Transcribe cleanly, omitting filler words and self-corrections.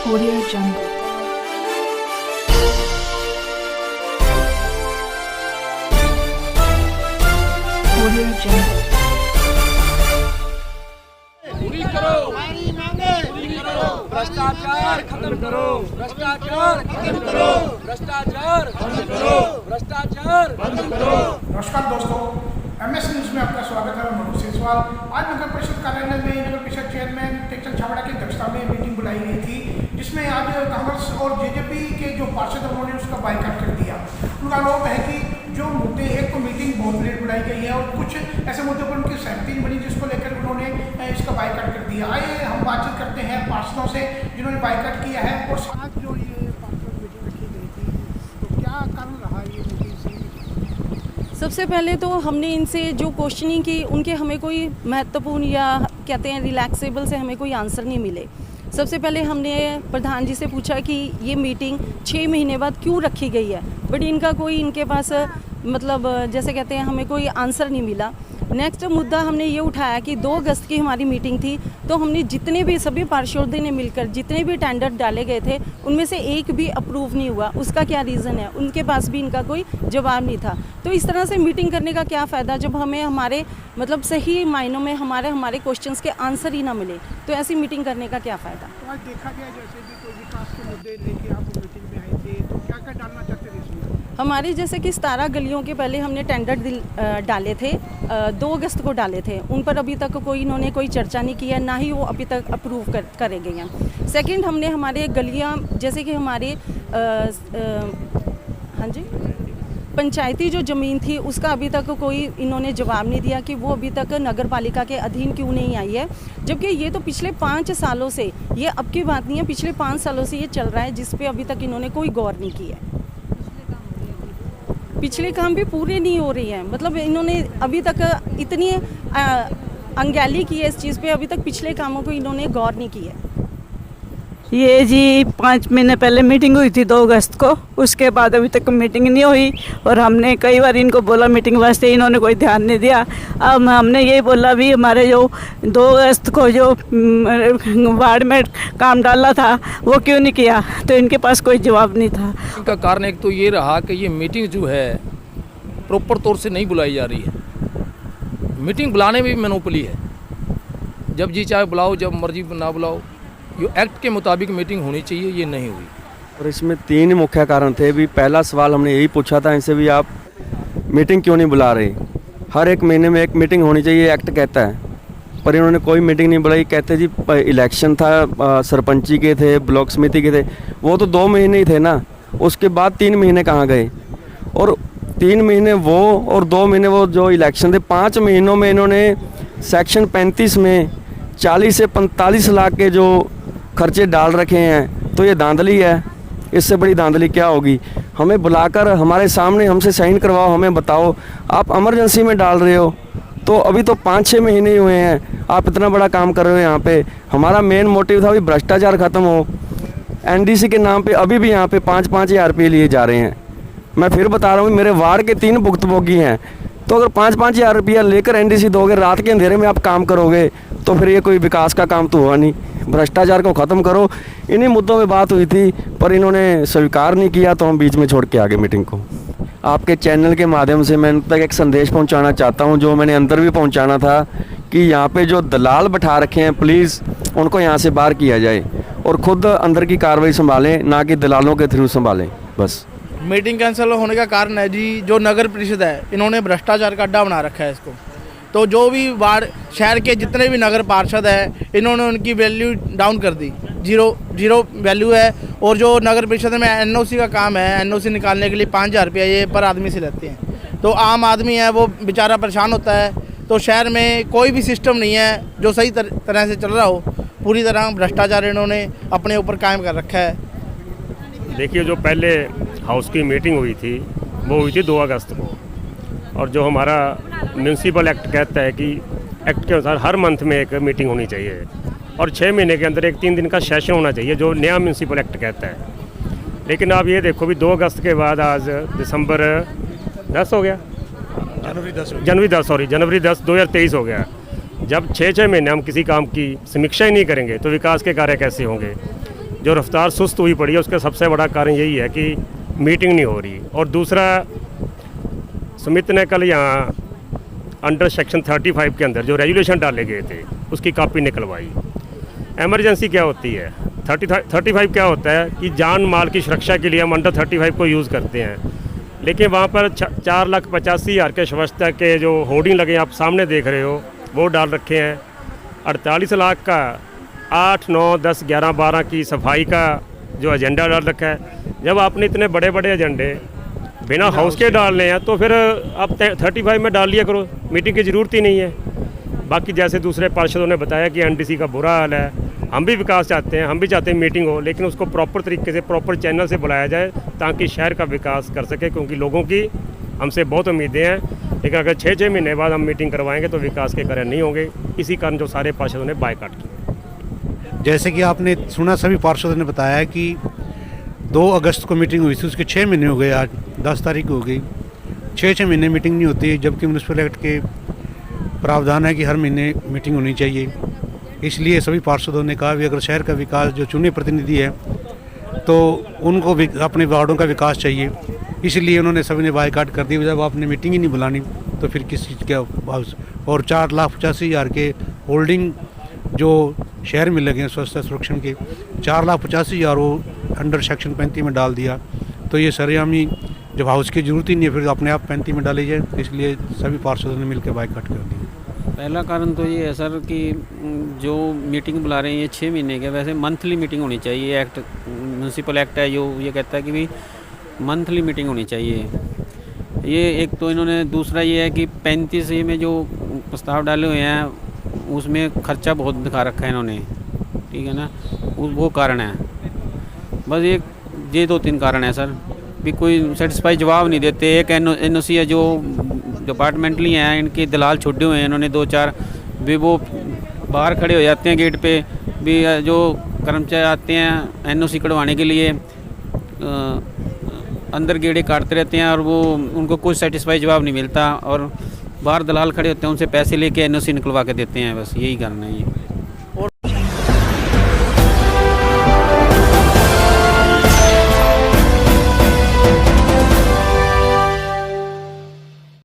Audio Jungle. Audio Jungle. पूरी करो हमारी मांगे, पूरी करो भ्रष्टाचार खत्म करो, भ्रष्टाचार खत्म करो, भ्रष्टाचार खत्म करो, भ्रष्टाचार बंद करो। नमस्कार दोस्तों, MS न्यूज में आपका स्वागत है। मैं मधु सेसवाल। आज नगर परिषद कार्यालय में नगर परिषद चेयरमैन टेकचंद छाबड़ा की अध्यक्षता में मीटिंग बुलाई गई थी, जिसमें आज कांग्रेस और जेजेपी के जो पार्षद उन्होंने उसका बाइकआउट कर दिया। उनका आरोप है कि जो मुद्दे, एक तो मीटिंग बहुत लेट बुलाई गई है और कुछ ऐसे मुद्दों पर उनकी सहमति बनी जिसको लेकर उन्होंने इसका बाइकआउट कर दिया। आइए हम बातचीत करते हैं पार्षदों से जिन्होंने बाइकआउट किया है। और आज जो ये पार्षद मीटिंग रखी गई थी, तो क्या कारण रहा ये मीटिंग से? सबसे पहले तो हमने इनसे जो क्वेश्चनिंग की, उनके हमें कोई महत्वपूर्ण या कहते हैं रिलैक्सेबल से हमें कोई आंसर नहीं मिले। सबसे पहले हमने प्रधान जी से पूछा कि ये मीटिंग 6 महीने बाद क्यों रखी गई है, बट इनका कोई इनके पास मतलब जैसे कहते हैं हमें कोई आंसर नहीं मिला। नेक्स्ट मुद्दा हमने ये उठाया कि 2 अगस्त की हमारी मीटिंग थी, तो हमने जितने भी सभी पार्षदों ने मिलकर जितने भी टेंडर डाले गए थे उनमें से एक भी अप्रूव नहीं हुआ। उसका क्या रीज़न है, उनके पास भी इनका कोई जवाब नहीं था। तो इस तरह से मीटिंग करने का क्या फ़ायदा जब हमें हमारे मतलब सही मायनों में हमारे क्वेश्चंस के आंसर ही ना मिले, तो ऐसी मीटिंग करने का क्या फ़ायदा। तो आज देखा गया जैसे भी कोई विकास के मुद्दे लेके आप मीटिंग में आए थे, तो क्या क्या डालना चाहते थे इसमें? हमारे जैसे कि 17 गलियों के पहले हमने टेंडर डाले थे, 2 अगस्त को डाले थे। उन पर अभी तक कोई इन्होंने कोई चर्चा नहीं की है, ना ही वो अभी तक अप्रूव करे गए हैं। सेकंड, हमने हमारे गलियां जैसे कि हमारे हाँ जी पंचायती जो ज़मीन थी उसका अभी तक कोई इन्होंने जवाब नहीं दिया कि वो अभी तक नगर पालिका के अधीन क्यों नहीं आई है, जबकि ये तो पिछले 5 सालों से, ये अब की बात नहीं है, पिछले 5 सालों से ये चल रहा है, जिस पे अभी तक इन्होंने कोई गौर नहीं किया है। पिछले काम भी पूरे नहीं हो रही हैं, मतलब इन्होंने अभी तक इतनी अंगैली की है इस चीज़ पे, अभी तक पिछले कामों को इन्होंने गौर नहीं किया है। ये जी 5 महीने पहले मीटिंग हुई थी 2 अगस्त को, उसके बाद अभी तक मीटिंग नहीं हुई और हमने कई बार इनको बोला मीटिंग वास्ते, इन्होंने कोई ध्यान नहीं दिया। अब हमने यही बोला भी हमारे जो 2 अगस्त को जो वार्ड में काम डाला था वो क्यों नहीं किया, तो इनके पास कोई जवाब नहीं था। इनका कारण एक तो ये रहा कि ये मीटिंग जो है प्रॉपर तौर से नहीं बुलाई जा रही है। मीटिंग बुलाने में भी मोनोपोली है, जब जी चाहे बुलाओ, जब मर्जी ना बुलाओ। जो एक्ट के मुताबिक मीटिंग होनी चाहिए, ये नहीं हुई। और इसमें 3 मुख्य कारण थे। भी पहला सवाल हमने यही पूछा था इनसे भी, आप मीटिंग क्यों नहीं बुला रहे? हर 1 महीने में 1 मीटिंग होनी चाहिए, एक्ट कहता है, पर इन्होंने कोई मीटिंग नहीं बुलाई। कहते जी इलेक्शन था, सरपंची के थे, ब्लॉक समिति के थे, वो तो 2 महीने ही थे ना, उसके बाद 3 महीने कहाँ गए? और 3 महीने वो और 2 महीने वो जो इलेक्शन थे, 5 महीनों में इन्होंने सेक्शन 35 में 40 से 45 लाख के जो खर्चे डाल रखे हैं, तो ये धांधली है। इससे बड़ी धांधली क्या होगी? हमें बुलाकर हमारे सामने हमसे साइन करवाओ, हमें बताओ। आप इमरजेंसी में डाल रहे हो, तो अभी तो 5-6 महीने ही हुए हैं, आप इतना बड़ा काम कर रहे हो यहाँ पे। हमारा मेन मोटिव था भी भ्रष्टाचार ख़त्म हो। NDC के नाम पे अभी भी यहाँ पे 5-5 हज़ार रुपये लिए जा रहे हैं। मैं फिर बता रहा हूँ, मेरे वार्ड के 3 भुक्तभोगी हैं, तो अगर 5-5 हज़ार रुपया लेकर NDC दोगे, रात के अंधेरे में आप काम करोगे, तो फिर ये कोई विकास का काम तो हुआ नहीं। भ्रष्टाचार को ख़त्म करो। इन्हीं मुद्दों में बात हुई थी, पर इन्होंने स्वीकार नहीं किया, तो हम बीच में छोड़ के आगे मीटिंग को। आपके चैनल के माध्यम से मैं इन तक एक संदेश पहुंचाना चाहता हूं, जो मैंने अंदर भी पहुंचाना था, कि यहाँ पे जो दलाल बैठा रखे हैं, प्लीज़ उनको यहाँ से बाहर किया जाए और ख़ुद अंदर की कार्रवाई संभालें, ना कि दलालों के थ्रू संभालें। बस मीटिंग कैंसिल होने का कारण है जी, जो नगर परिषद है इन्होंने भ्रष्टाचार का अड्डा बना रखा है इसको। तो जो भी वार्ड शहर के जितने भी नगर पार्षद हैं, इन्होंने उनकी वैल्यू डाउन कर दी, जीरो वैल्यू है। और जो नगर परिषद में NOC का काम है, NOC निकालने के लिए 5,000 रुपया ये पर आदमी से लेते हैं, तो आम आदमी है वो बेचारा परेशान होता है। तो शहर में कोई भी सिस्टम नहीं है जो सही तरह से चल रहा हो, पूरी तरह भ्रष्टाचार इन्होंने अपने ऊपर कायम कर रखा है। देखिए, जो पहले हाउस की मीटिंग हुई थी वो हुई थी 2 अगस्त को, और जो हमारा म्यूनसिपल एक्ट कहता है कि एक्ट के अनुसार हर मंथ में एक मीटिंग होनी चाहिए और 6 महीने के अंदर एक 3 दिन का सेशन होना चाहिए, जो नया म्यूनसिपल एक्ट कहता है। लेकिन आप ये देखो भी 2 अगस्त के बाद आज दिसंबर 10 हो गया, जनवरी 10 2023 हो गया। जब 6-6 महीने हम किसी काम की समीक्षा ही नहीं करेंगे तो विकास के कार्य कैसे होंगे? जो रफ्तार सुस्त हुई पड़ी है उसका सबसे बड़ा कारण यही है कि मीटिंग नहीं हो रही। और दूसरा, सुमित ने कल यहाँ अंडर सेक्शन 35 के अंदर जो रेजुलेशन डाले गए थे उसकी कॉपी निकलवाई। एमरजेंसी क्या होती है, 35 क्या होता है कि जान माल की सुरक्षा के लिए हम अंडर 35 को यूज़ करते हैं, लेकिन वहाँ पर 4,85,000 के स्वच्छता के जो होर्डिंग लगे आप सामने देख रहे हो वो डाल रखे हैं। 48 लाख का 8, 9, 10, 11, 12 की सफाई का जो एजेंडा डाल रखा है। जब आपने इतने बड़े बड़े एजेंडे बिना हाउस के डालने हैं तो फिर आप 35 में डाल लिया करो, मीटिंग की ज़रूरत ही नहीं है। बाकी जैसे दूसरे पार्षदों ने बताया कि एनडीसी का बुरा हाल है, हम भी विकास चाहते हैं, हम भी चाहते हैं मीटिंग हो, लेकिन उसको प्रॉपर तरीके से प्रॉपर चैनल से बुलाया जाए ताकि शहर का विकास कर सके, क्योंकि लोगों की हमसे बहुत उम्मीदें हैं। लेकिन अगर 6 महीने बाद हम मीटिंग करवाएंगे तो विकास के कार्य नहीं होंगे। इसी कारण जो सारे पार्षदों ने बायकॉट किया। जैसे कि आपने सुना, सभी पार्षदों ने बताया कि 2 अगस्त को मीटिंग हुई थी, उसके 6 महीने हो गए, आज 10 तारीख हो गई। 6 महीने मीटिंग नहीं होती, जबकि म्यूनसिपल एक्ट के प्रावधान है कि हर महीने मीटिंग होनी चाहिए। इसलिए सभी पार्षदों ने कहा कि अगर शहर का विकास, जो चुने प्रतिनिधि है तो उनको भी अपने वार्डों का विकास चाहिए, इसलिए उन्होंने सभी ने बायकॉट कर दी। जब आपने मीटिंग ही नहीं बुलानी तो फिर किस चीज़ का। और 4,85,000 के होल्डिंग जो शहर में लगे हैं स्वच्छता संरक्षण के, 4,85,000 वो अंडर सेक्शन 35 में डाल दिया। तो ये सरेआमी, जब हाउस की ज़रूरत ही नहीं है फिर अपने आप 35 में डाली जाए, इसलिए सभी पार्षदों ने मिलकर बायकॉट कर दी। पहला कारण तो ये है सर कि जो मीटिंग बुला रहे हैं ये 6 महीने के, वैसे मंथली मीटिंग होनी चाहिए। एक्ट, म्यूनसिपल एक्ट है जो ये कहता है कि भाई मंथली मीटिंग होनी चाहिए। ये एक तो इन्होंने, दूसरा ये है कि 35 में जो प्रस्ताव डाले हुए हैं उसमें खर्चा बहुत दिखा रखा है इन्होंने, ठीक है ना, वो कारण है। बस ये 2-3 कारण है सर, भी कोई सेटिस्फाई जवाब नहीं देते। एक एनओसी है जो डिपार्टमेंटली हैं, इनके दलाल छुट्टे हुए हैं, इन्होंने 2-4 भी वो बाहर खड़े हो जाते हैं गेट पे भी, जो कर्मचारी आते हैं एनओसी कढ़वाने के लिए अंदर गेड़े काटते रहते हैं और वो उनको कोई सेटिस्फाई जवाब नहीं मिलता, और बाहर दलाल खड़े होते हैं उनसे पैसे लेके एनओसी निकलवा के देते हैं। बस यही कारण है ये।